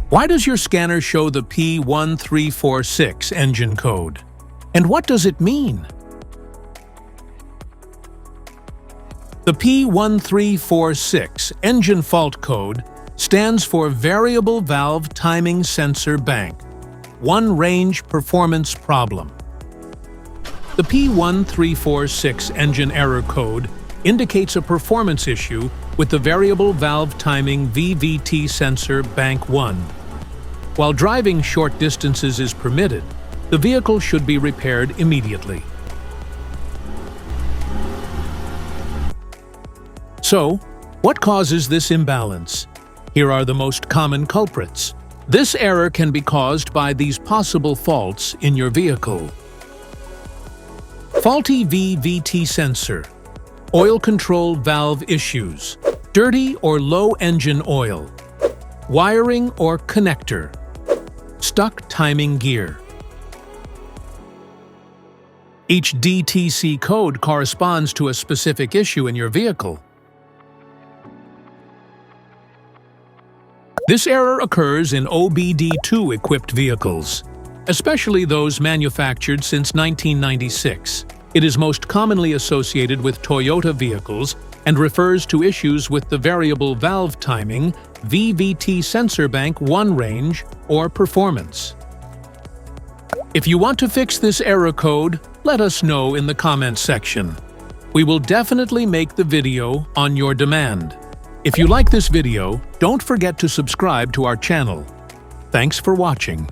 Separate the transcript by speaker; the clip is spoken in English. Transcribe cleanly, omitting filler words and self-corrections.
Speaker 1: Why does your scanner show the P1346 engine code? And what does it mean? The P1346 engine fault code stands for Variable Valve Timing Sensor Bank, One Range Performance Problem. The P1346 engine error code indicates a performance issue with the Variable Valve Timing VVT sensor Bank 1. While driving short distances is permitted, the vehicle should be repaired immediately. So, what causes this imbalance? Here are the most common culprits. This error can be caused by these possible faults in your vehicle. Faulty VVT sensor, oil control valve issues, dirty or low engine oil, wiring or connector, stuck timing gear. Each DTC code corresponds to a specific issue in your vehicle. This error occurs in OBD2-equipped vehicles, especially those manufactured since 1996. It is most commonly associated with Toyota vehicles and refers to issues with the variable valve timing, VVT sensor bank 1 range, or performance. If you want to fix this error code, let us know in the comments section. We will definitely make the video on your demand. If you like this video, don't forget to subscribe to our channel. Thanks for watching.